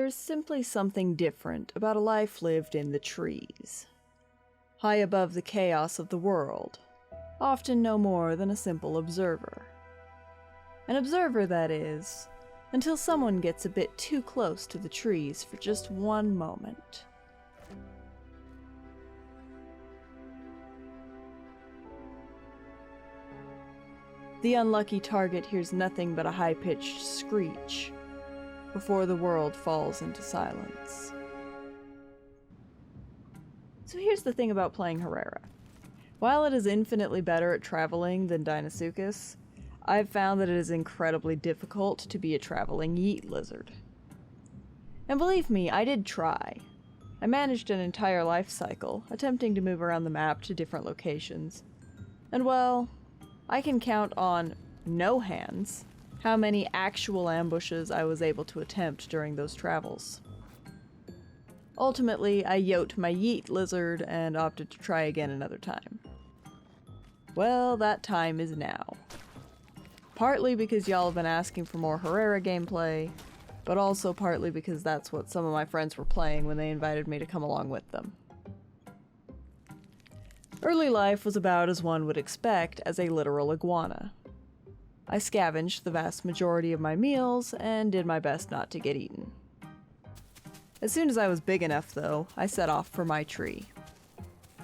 There's simply something different about a life lived in the trees. High above the chaos of the world, often no more than a simple observer. An observer, that is, until someone gets a bit too close to the trees for just one moment. The unlucky target hears nothing but a high-pitched screech before the world falls into silence. So here's the thing about playing Herrera. While it is infinitely better at traveling than Deinosuchus, I've found that it is incredibly difficult to be a traveling yeet lizard. And believe me, I did try. I managed an entire life cycle, attempting to move around the map to different locations. And well, I can count on no hands how many actual ambushes I was able to attempt during those travels. Ultimately, I yote my yeet lizard and opted to try again another time. Well, that time is now. Partly because y'all have been asking for more Herrera gameplay, but also partly because that's what some of my friends were playing when they invited me to come along with them. Early life was about as one would expect as a literal iguana. I scavenged the vast majority of my meals and did my best not to get eaten. As soon as I was big enough, though, I set off for my tree.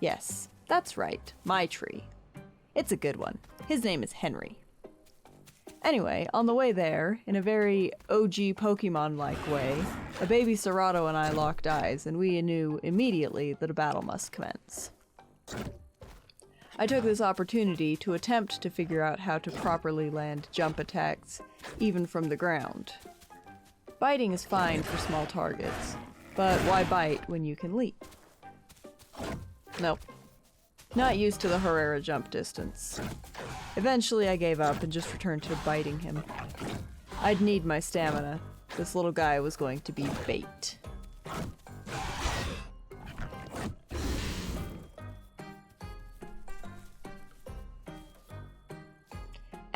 Yes, that's right, my tree. It's a good one. His name is Henry. Anyway, on the way there, in a very OG Pokemon-like way, a baby Serato and I locked eyes, and we knew immediately that a battle must commence. I took this opportunity to attempt to figure out how to properly land jump attacks, even from the ground. Biting is fine for small targets, but why bite when you can leap? Nope. Not used to the Herrera jump distance. Eventually I gave up and just returned to biting him. I'd need my stamina. This little guy was going to be bait.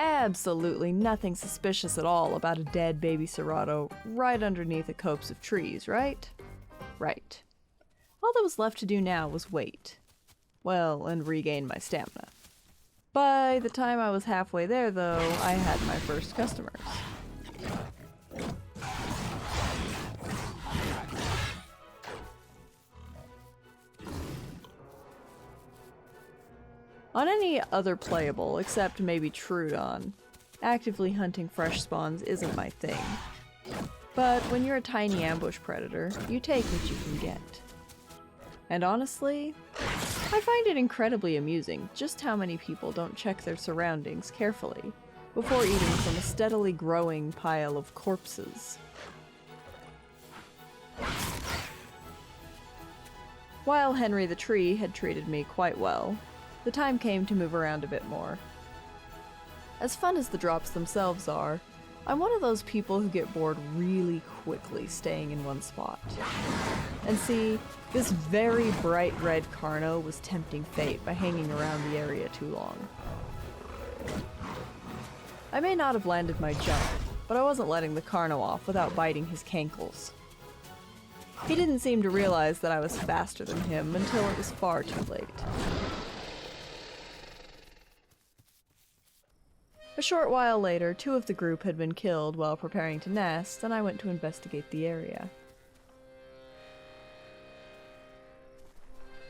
Absolutely nothing suspicious at all about a dead baby Serato right underneath a copse of trees, right? Right. All that was left to do now was wait. Well, and regain my stamina. By the time I was halfway there, though, I had my first customers. On any other playable, except maybe Trudon, actively hunting fresh spawns isn't my thing. But when you're a tiny ambush predator, you take what you can get. And honestly, I find it incredibly amusing just how many people don't check their surroundings carefully before eating from a steadily growing pile of corpses. While Henry the Tree had treated me quite well, the time came to move around a bit more. As fun as the drops themselves are, I'm one of those people who get bored really quickly staying in one spot. And see, this very bright red Carno was tempting fate by hanging around the area too long. I may not have landed my jump, but I wasn't letting the Carno off without biting his cankles. He didn't seem to realize that I was faster than him until it was far too late. A short while later, 2 of the group had been killed while preparing to nest, and I went to investigate the area.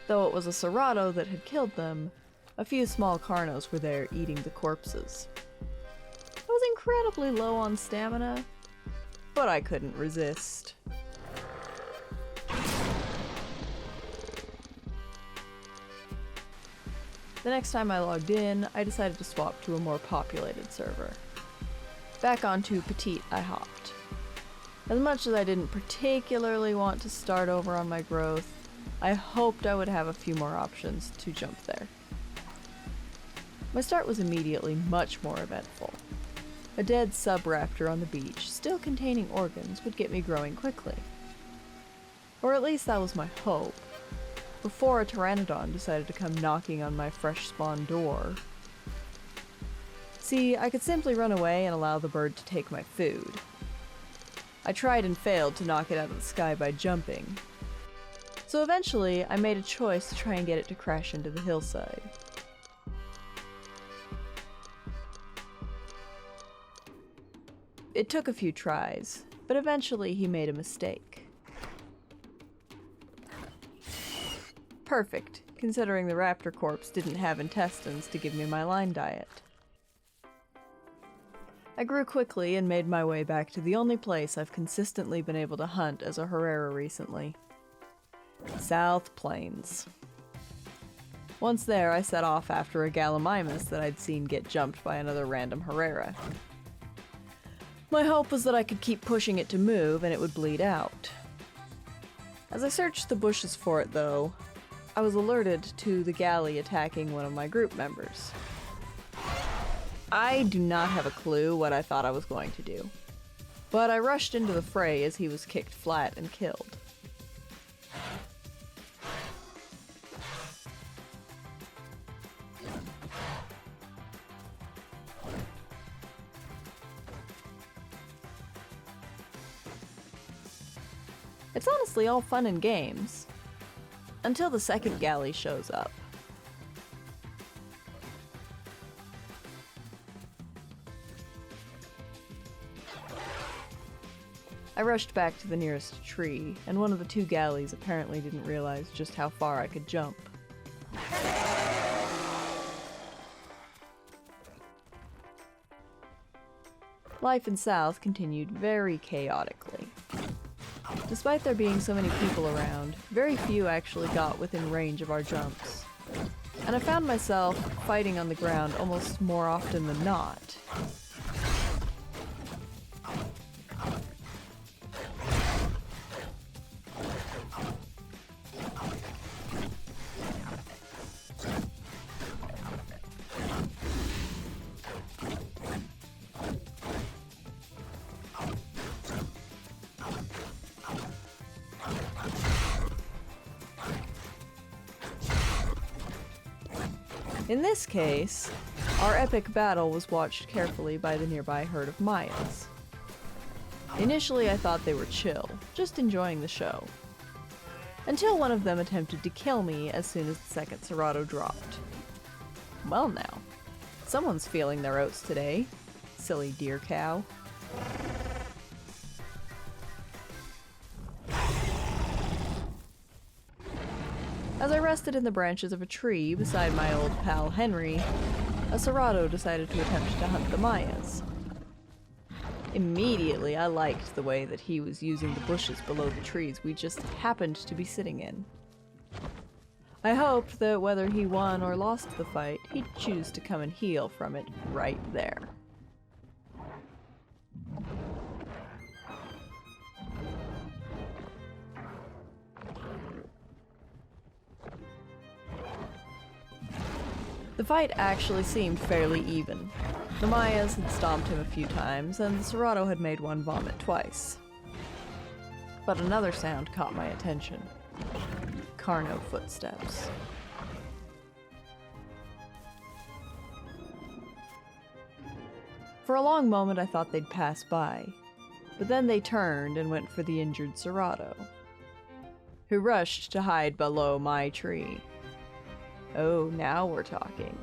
Though it was a Serato that had killed them, a few small Carnos were there eating the corpses. I was incredibly low on stamina, but I couldn't resist. The next time I logged in, I decided to swap to a more populated server. Back onto Petite I hopped. As much as I didn't particularly want to start over on my growth, I hoped I would have a few more options to jump there. My start was immediately much more eventful. A dead sub-raptor on the beach, still containing organs, would get me growing quickly. Or at least that was my hope, before a pteranodon decided to come knocking on my fresh spawn door. See, I could simply run away and allow the bird to take my food. I tried and failed to knock it out of the sky by jumping. So eventually, I made a choice to try and get it to crash into the hillside. It took a few tries, but eventually he made a mistake. Perfect, considering the raptor corpse didn't have intestines to give me my line diet. I grew quickly and made my way back to the only place I've consistently been able to hunt as a Herrera recently. South Plains. Once there, I set off after a gallimimus that I'd seen get jumped by another random Herrera. My hope was that I could keep pushing it to move and it would bleed out. As I searched the bushes for it, though, I was alerted to the galley attacking one of my group members. I do not have a clue what I thought I was going to do, but I rushed into the fray as he was kicked flat and killed. It's honestly all fun and games, until the second galley shows up. I rushed back to the nearest tree, and one of the two galleys apparently didn't realize just how far I could jump. Life in South continued very chaotically. Despite there being so many people around, very few actually got within range of our jumps. And I found myself fighting on the ground almost more often than not. In this case, our epic battle was watched carefully by the nearby herd of Mayas. Initially, I thought they were chill, just enjoying the show, until one of them attempted to kill me as soon as the second Serato dropped. Well now, someone's feeling their oats today, silly deer cow. As I rested in the branches of a tree beside my old pal Henry, a Serato decided to attempt to hunt the Mayas. Immediately, I liked the way that he was using the bushes below the trees we just happened to be sitting in. I hoped that whether he won or lost the fight, he'd choose to come and heal from it right there. The fight actually seemed fairly even. The Mayas had stomped him a few times, and the Serato had made one vomit twice. But another sound caught my attention. Carno footsteps. For a long moment I thought they'd pass by, but then they turned and went for the injured Serato, who rushed to hide below my tree. Oh, now we're talking.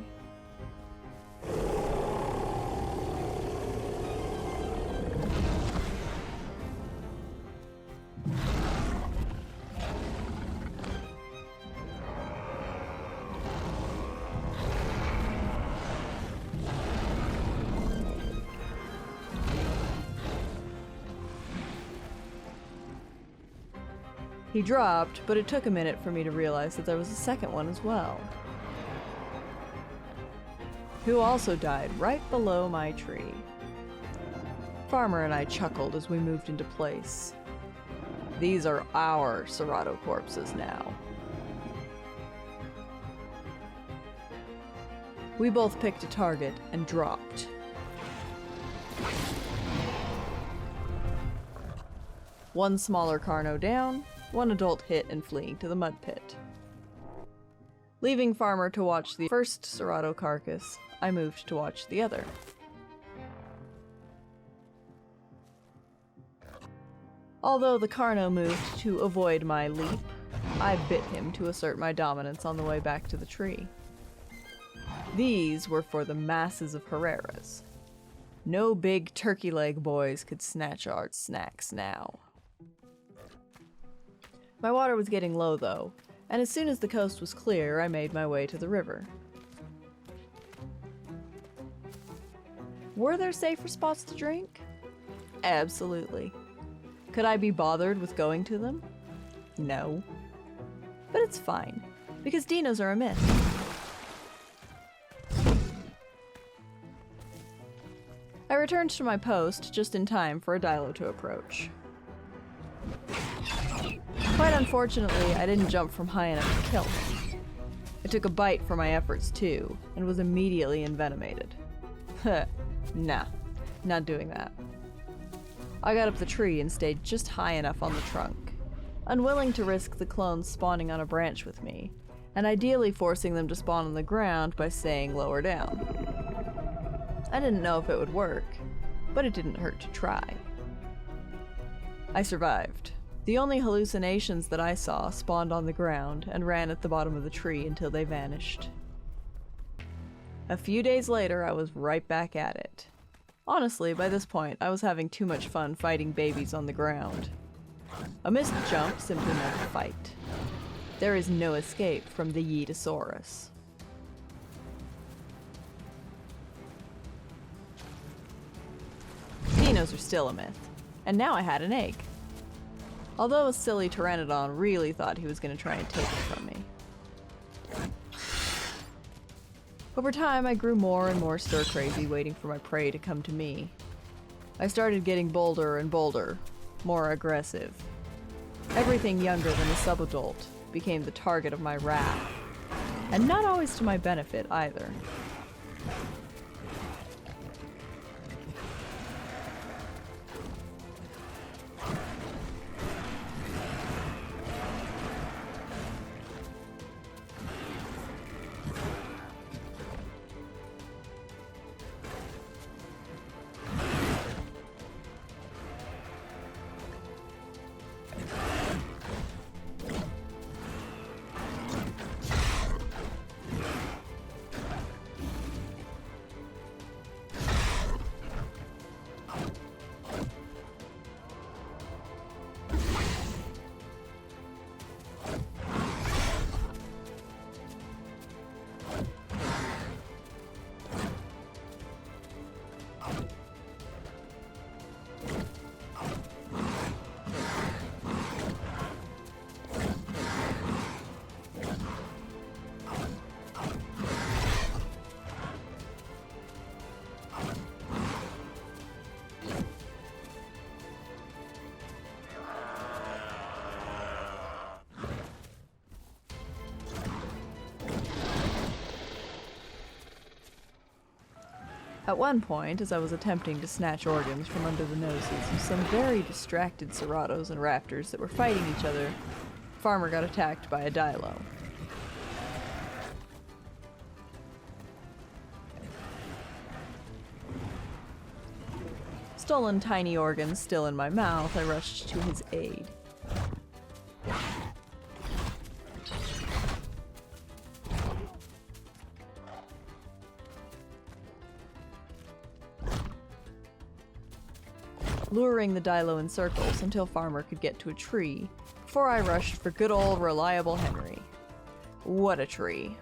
He dropped, but it took a minute for me to realize that there was a second one as well, who also died right below my tree. Farmer and I chuckled as we moved into place. These are our Serato corpses now. We both picked a target and dropped. One smaller Carno down, one adult hit and fleeing to the mud pit. Leaving Farmer to watch the first Serato carcass, I moved to watch the other. Although the Carno moved to avoid my leap, I bit him to assert my dominance on the way back to the tree. These were for the masses of Herreras. No big turkey leg boys could snatch our snacks now. My water was getting low though, and as soon as the coast was clear, I made my way to the river. Were there safer spots to drink? Absolutely. Could I be bothered with going to them? No. But it's fine, because dinos are a myth. I returned to my post just in time for a dilo to approach. Quite unfortunately, I didn't jump from high enough to kill him. I took a bite for my efforts too, and was immediately envenomated. Nah, not doing that. I got up the tree and stayed just high enough on the trunk, unwilling to risk the clones spawning on a branch with me, and ideally forcing them to spawn on the ground by staying lower down. I didn't know if it would work, but it didn't hurt to try. I survived. The only hallucinations that I saw spawned on the ground and ran at the bottom of the tree until they vanished. A few days later, I was right back at it. Honestly, by this point, I was having too much fun fighting babies on the ground. A missed jump simply meant a fight. There is no escape from the Yeetosaurus. Dinos are still a myth, and now I had an egg. Although a silly pteranodon really thought he was going to try and take it from me. Over time, I grew more and more stir-crazy, waiting for my prey to come to me. I started getting bolder and bolder, more aggressive. Everything younger than a subadult became the target of my wrath, and not always to my benefit either. At one point, as I was attempting to snatch organs from under the noses of some very distracted Ceratos and Raptors that were fighting each other, Farmer got attacked by a dilo. Stolen tiny organs still in my mouth, I rushed to his aid. Luring the dilo in circles until Farmer could get to a tree, before I rushed for good old reliable Henry. What a tree.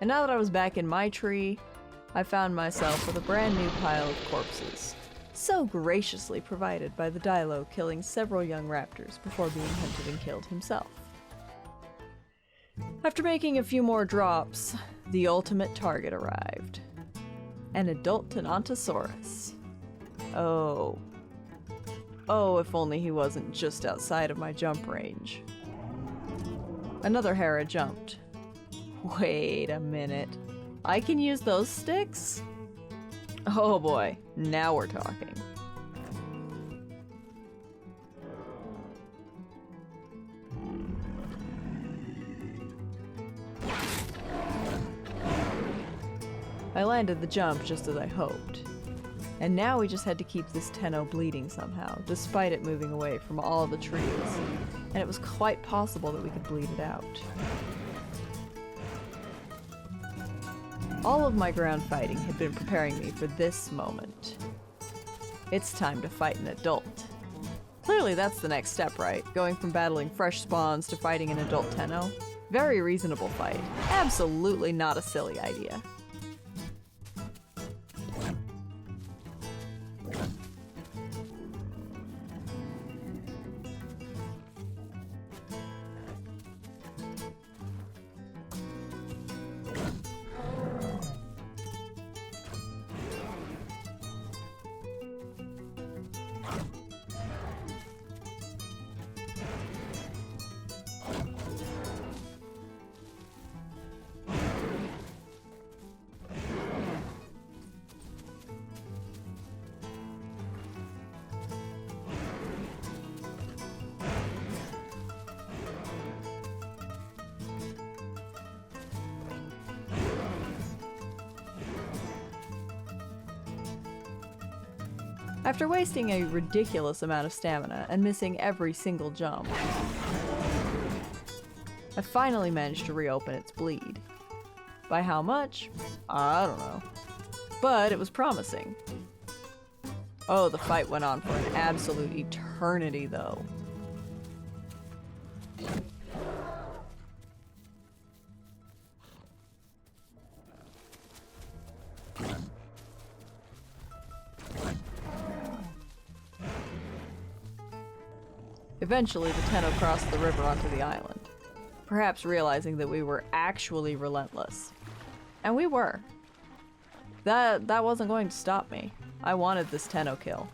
And now that I was back in my tree, I found myself with a brand new pile of corpses, so graciously provided by the dilo killing several young raptors before being hunted and killed himself. After making a few more drops, the ultimate target arrived. An adult Tenontosaurus. Oh, if only he wasn't just outside of my jump range. Another Herrera jumped. Wait a minute. I can use those sticks? Oh boy, now we're talking. I landed the jump just as I hoped. And now we just had to keep this Tenno bleeding somehow, despite it moving away from all the trees. And it was quite possible that we could bleed it out. All of my ground fighting had been preparing me for this moment. It's time to fight an adult. Clearly that's the next step, right? Going from battling fresh spawns to fighting an adult Tenno. Very reasonable fight. Absolutely not a silly idea. After wasting a ridiculous amount of stamina and missing every single jump, I finally managed to reopen its bleed. By how much? I don't know. But it was promising. Oh, the fight went on for an absolute eternity, though. Eventually, the Tenno crossed the river onto the island, perhaps realizing that we were actually relentless. And we were. That wasn't going to stop me. I wanted this Tenno kill.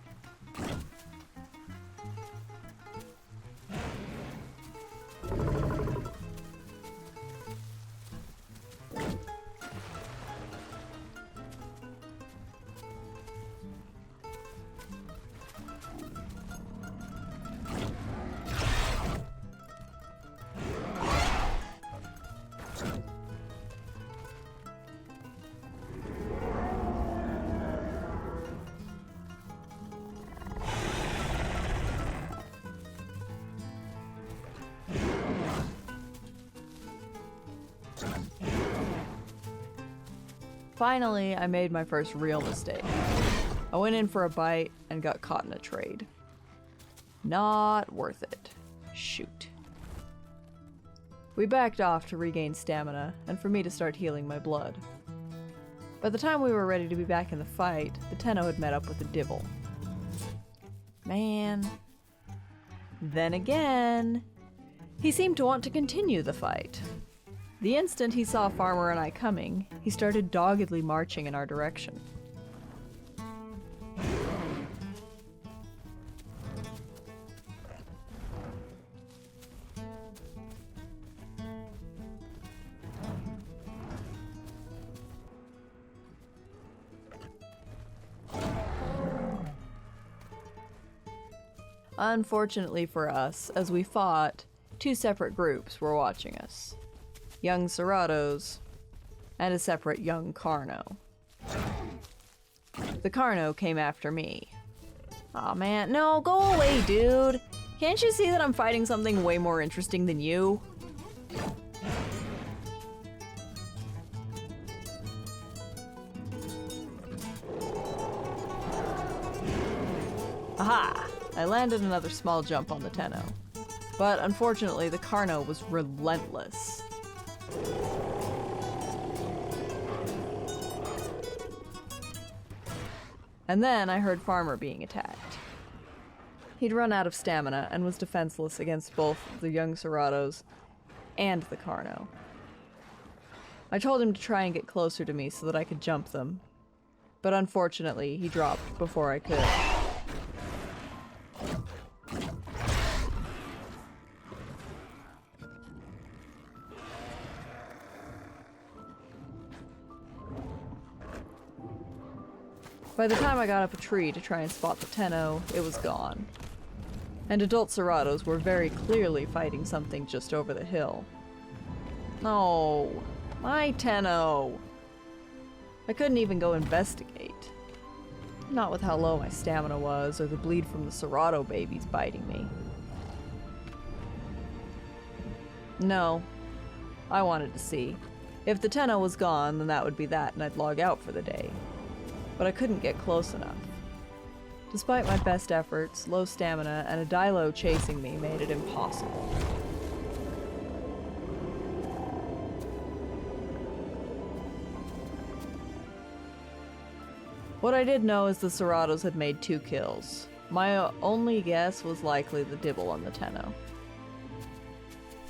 Finally, I made my first real mistake. I went in for a bite and got caught in a trade. Not worth it. Shoot. We backed off to regain stamina and for me to start healing my blood. By the time we were ready to be back in the fight, the Tenno had met up with a Dibble. Man. Then again, he seemed to want to continue the fight. The instant he saw Farmer and I coming, he started doggedly marching in our direction. Unfortunately for us, as we fought, two separate groups were watching us. Young Cerrados, and a separate young Carno. The Carno came after me. Aw man, no, go away, dude! Can't you see that I'm fighting something way more interesting than you? Aha! I landed another small jump on the Tenno. But unfortunately, the Carno was relentless. And then I heard Farmer being attacked. He'd run out of stamina and was defenseless against both the young Cerrados and the Carno. I told him to try and get closer to me so that I could jump them, but unfortunately he dropped before I could. By the time I got up a tree to try and spot the Tenno, it was gone. And adult Cerrados were very clearly fighting something just over the hill. No, my Tenno! I couldn't even go investigate. Not with how low my stamina was, or the bleed from the Serato babies biting me. No. I wanted to see. If the Tenno was gone, then that would be that, and I'd log out for the day. But I couldn't get close enough. Despite my best efforts, low stamina, and a Dilo chasing me made it impossible. What I did know is the Seratos had made 2 kills. My only guess was likely the Dibble on the Tenno.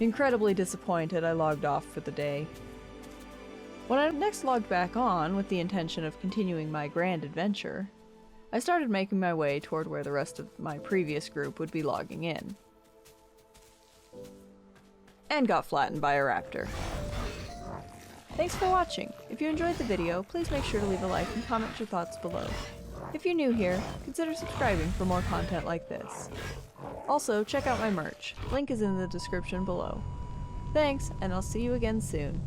Incredibly disappointed, I logged off for the day. When I next logged back on with the intention of continuing my grand adventure, I started making my way toward where the rest of my previous group would be logging in. And got flattened by a raptor. Thanks for watching. If you enjoyed the video, please make sure to leave a like and comment your thoughts below. If you're new here, consider subscribing for more content like this. Also, check out my merch. Link is in the description below. Thanks, and I'll see you again soon.